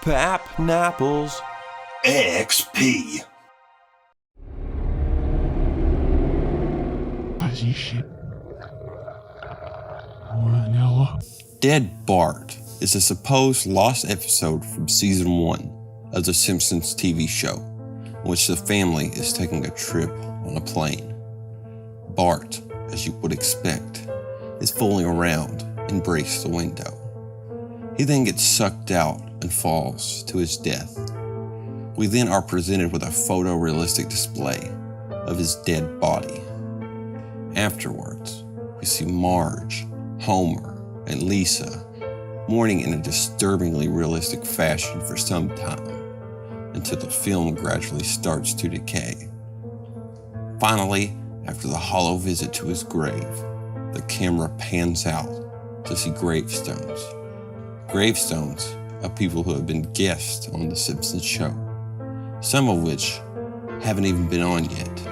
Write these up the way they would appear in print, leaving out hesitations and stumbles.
Napples. XP. Dead Bart is a supposed lost episode from season 1 of the Simpsons TV show, in which the family is taking a trip on a plane. Bart, as you would expect, is fooling around and breaks the window. He then gets sucked out and falls to his death. We then are presented with a photorealistic display of his dead body. Afterwards, we see Marge, Homer, and Lisa mourning in a disturbingly realistic fashion for some time, until the film gradually starts to decay. Finally, after the hollow visit to his grave, the camera pans out to see gravestones. Gravestones of people who have been guests on The Simpsons show, some of which haven't even been on yet,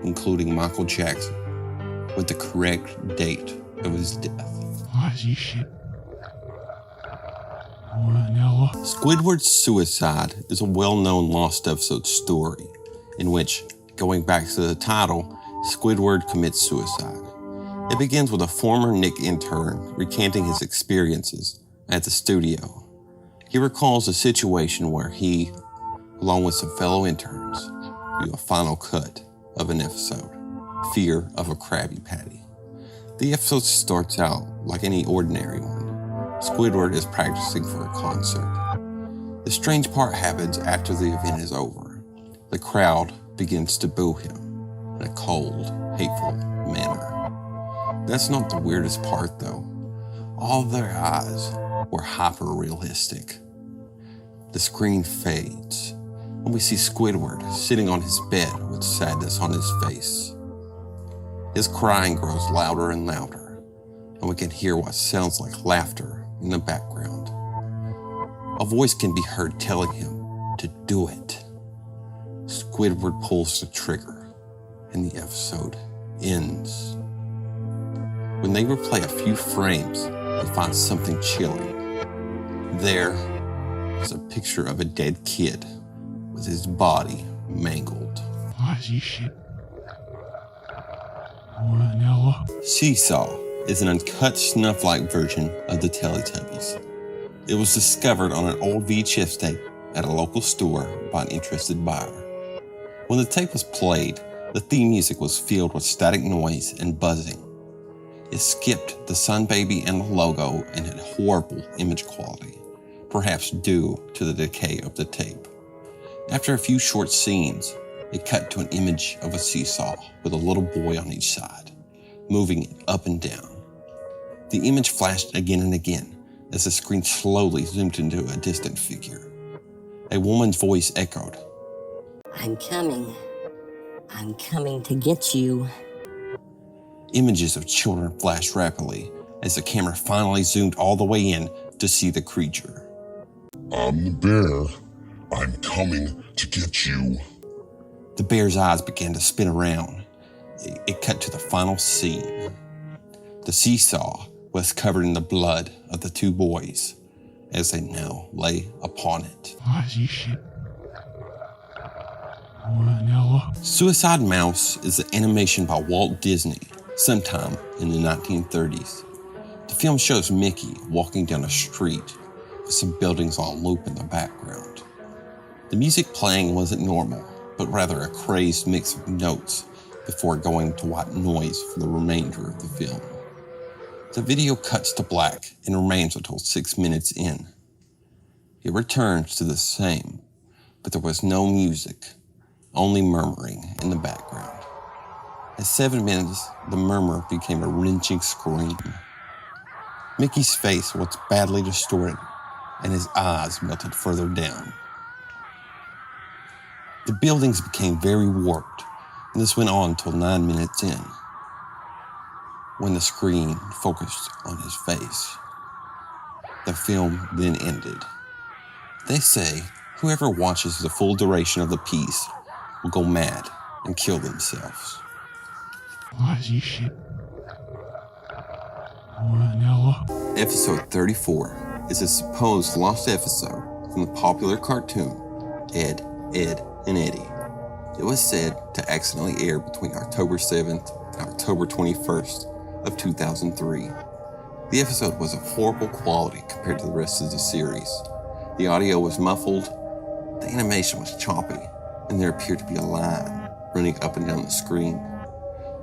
including Michael Jackson, with the correct date of his death. Squidward's suicide is a well-known lost episode story, in which, going back to the title, Squidward commits suicide. It begins with a former Nick intern recanting his experiences at the studio. He recalls a situation where he, along with some fellow interns, do a final cut of an episode, Fear of a Krabby Patty. The episode starts out like any ordinary one. Squidward is practicing for a concert. The strange part happens after the event is over. The crowd begins to boo him in a cold, hateful manner. That's not the weirdest part, though. All their eyes were hyper-realistic. The screen fades, and we see Squidward sitting on his bed with sadness on his face. His crying grows louder and louder, and we can hear what sounds like laughter in the background. A voice can be heard telling him to do it. Squidward pulls the trigger, and the episode ends. When they replay a few frames, they find something chilling. There is a picture of a dead kid with his body mangled. Seesaw is an uncut snuff-like version of the Teletubbies. It was discovered on an old VHS tape at a local store by an interested buyer. When the tape was played, the theme music was filled with static noise and buzzing. It skipped the sun baby and the logo and had horrible image quality, perhaps due to the decay of the tape. After a few short scenes, it cut to an image of a seesaw with a little boy on each side, moving it up and down. The image flashed again and again as the screen slowly zoomed into a distant figure. A woman's voice echoed, I'm coming to get you." Images of children flashed rapidly as the camera finally zoomed all the way in to see the creature. I'm the bear. I'm coming to get you. The bear's eyes began to spin around. It cut to the final scene. The seesaw was covered in the blood of the two boys as they now lay upon it. Suicide Mouse is an animation by Walt Disney sometime in the 1930s. The film shows Mickey walking down a street with some buildings on loop in the background. The music playing wasn't normal, but rather a crazed mix of notes before going to white noise for the remainder of the film. The video cuts to black and remains until 6 minutes in. It returns to the same, but there was no music, only murmuring in the background. At 7 minutes, the murmur became a wrenching scream. Mickey's face was badly distorted, and his eyes melted further down. The buildings became very warped, and this went on until 9 minutes in, when the screen focused on his face. The film then ended. They say whoever watches the full duration of the piece will go mad and kill themselves. Episode 34 is a supposed lost episode from from the popular cartoon, Ed, Edd, and Eddy. It was said to accidentally air between October 7th and October 21st of 2003. The episode was of horrible quality compared to the rest of the series. The audio was muffled, the animation was choppy, and there appeared to be a line running up and down the screen.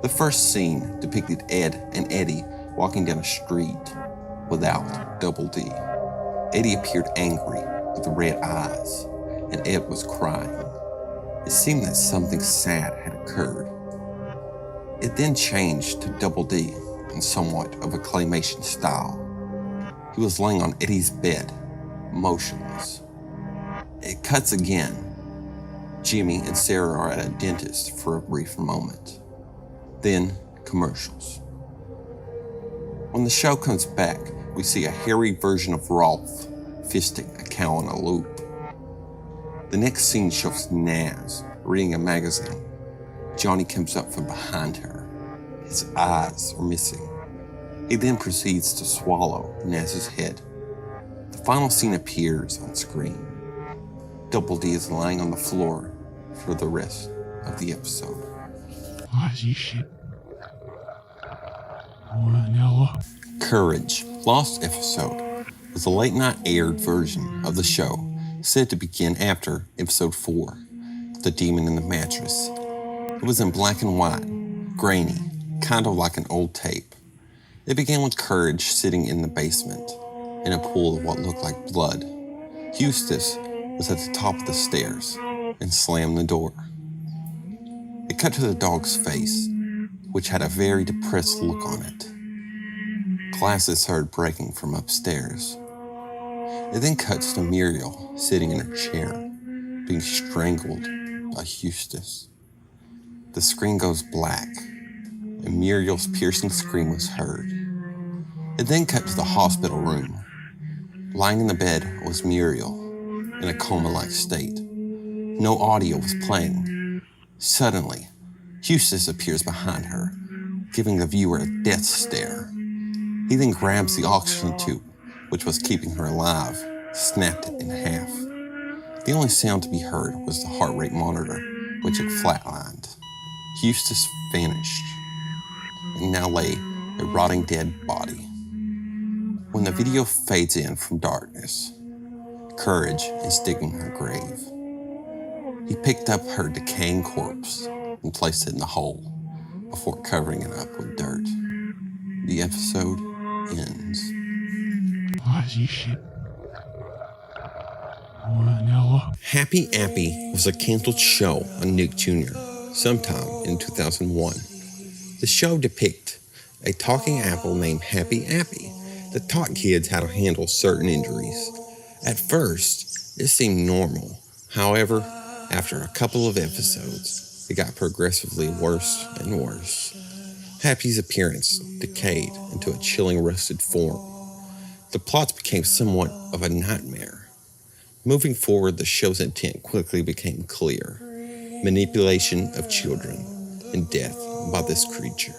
The first scene depicted Ed and Eddy walking down a street without Double D. Eddy appeared angry with red eyes, and Ed was crying. It seemed that something sad had occurred. It then changed to Double D in somewhat of a claymation style. He was laying on Eddy's bed, motionless. It cuts again. Jimmy and Sarah are at a dentist for a brief moment. Then commercials. When the show comes back, we see a hairy version of Rolf fisting a cow in a loop. The next scene shows Naz reading a magazine. Johnny comes up from behind her. His eyes are missing. He then proceeds to swallow Naz's head. The final scene appears on screen. Double D is lying on the floor for the rest of the episode. Courage, Lost episode, was a late-night aired version of the show said to begin after episode 4, The Demon in the Mattress. It was in black and white, grainy, kind of like an old tape. It began with Courage sitting in the basement, in a pool of what looked like blood. Eustace was at the top of the stairs and slammed the door. It cut to the dog's face, which had a very depressed look on it. Glasses started breaking from upstairs. It then cuts to Muriel sitting in her chair, being strangled by Eustace. The screen goes black, and Muriel's piercing scream was heard. It then cut to the hospital room. Lying in the bed was Muriel, in a coma-like state. No audio was playing. Suddenly, Eustace appears behind her, giving the viewer a death stare. He then grabs the oxygen tube, which was keeping her alive, snapped it in half. The only sound to be heard was the heart rate monitor, which had flatlined. Eustace vanished, and now lay a rotting dead body. When the video fades in from darkness, Courage is digging her grave. He picked up her decaying corpse and placed it in the hole before covering it up with dirt. The episode ends. Happy Appy was a canceled show on Nick Jr. sometime in 2001. The show depicts a talking apple named Happy Appy that taught kids how to handle certain injuries. At first, it seemed normal. However, after a couple of episodes, it got progressively worse and worse. Happy's appearance decayed into a chilling rusted form. The plots became somewhat of a nightmare. Moving forward, the show's intent quickly became clear: manipulation of children and death by this creature.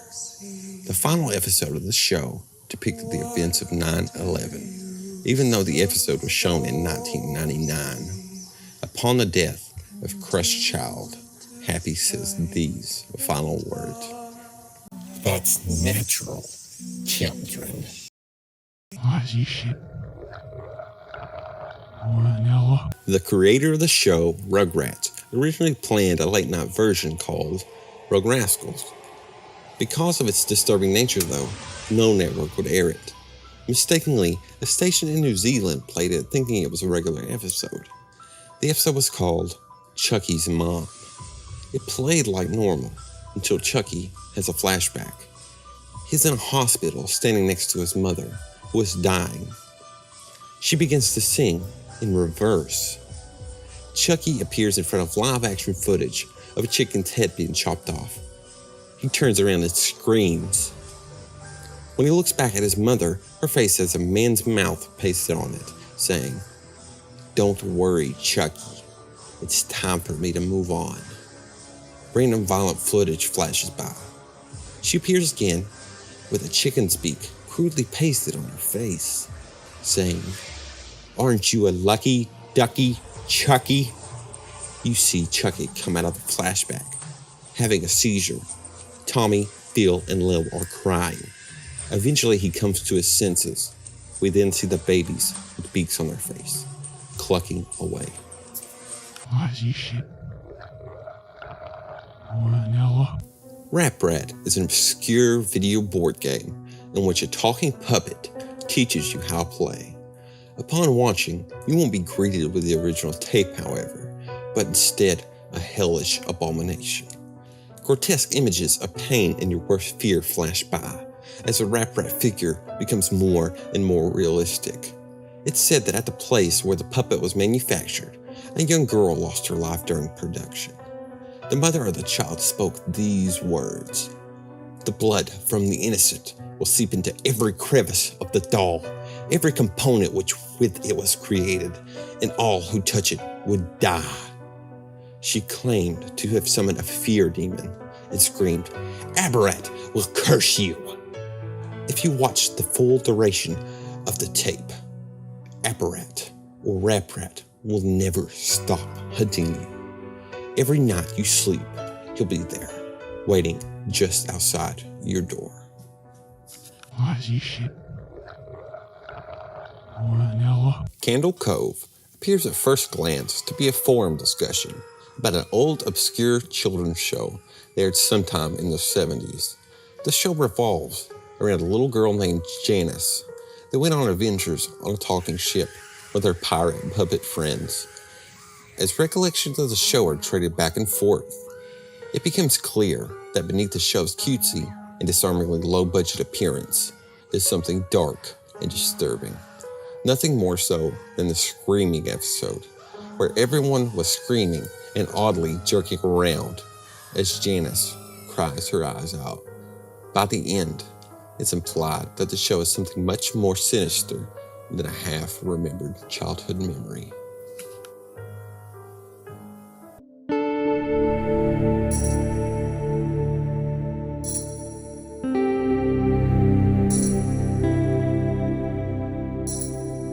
The final episode of the show depicted the events of 9/11, even though the episode was shown in 1999. Upon the death of crushed child, Happy says these final words: That's natural, children. The creator of the show, Rugrats, originally planned a late-night version called Rugrascals. Because of its disturbing nature, though, no network would air it. Mistakenly, a station in New Zealand played it thinking it was a regular episode. The episode was called Chucky's Mom. It played like normal until Chucky has a flashback. He's in a hospital standing next to his mother, who is dying. She begins to sing in reverse. Chucky appears in front of live-action footage of a chicken's head being chopped off. He turns around and screams. When he looks back at his mother, her face has a man's mouth pasted on it, saying, "Don't worry, Chucky. It's time for me to move on." Random violent footage flashes by. She appears again with a chicken's beak crudely pasted on her face, saying, "Aren't you a lucky Ducky, Chucky. You see Chucky come out of the flashback, having a seizure. Tommy, Phil, and Lil are crying. Eventually, he comes to his senses. We then see the babies with beaks on their face, clucking away. Rap Rat is an obscure video board game in which a talking puppet teaches you how to play. Upon watching, you won't be greeted with the original tape, however, but instead a hellish abomination. Grotesque images of pain and your worst fear flash by as the Rap Rat figure becomes more and more realistic. It's said that at the place where the puppet was manufactured, a young girl lost her life during production. The mother of the child spoke these words: "The blood from the innocent will seep into every crevice of the doll, every component which with it was created, and all who touch it would die." She claimed to have summoned a fear demon and screamed, "Aberrat will curse you." If you watch the full duration of the tape, Aberrat or Rap Rat will never stop hunting you. Every night you sleep, he'll be there, waiting just outside your door. Candle Cove appears at first glance to be a forum discussion about an old, obscure children's show that aired sometime in the 70s. The show revolves around a little girl named Janice that went on adventures on a talking ship with her pirate puppet friends. As recollections of the show are traded back and forth, it becomes clear that beneath the show's cutesy and disarmingly low-budget appearance is something dark and disturbing. Nothing more so than the screaming episode, where everyone was screaming and oddly jerking around as Janice cries her eyes out. By the end, it's implied that the show is something much more sinister than a half-remembered childhood memory.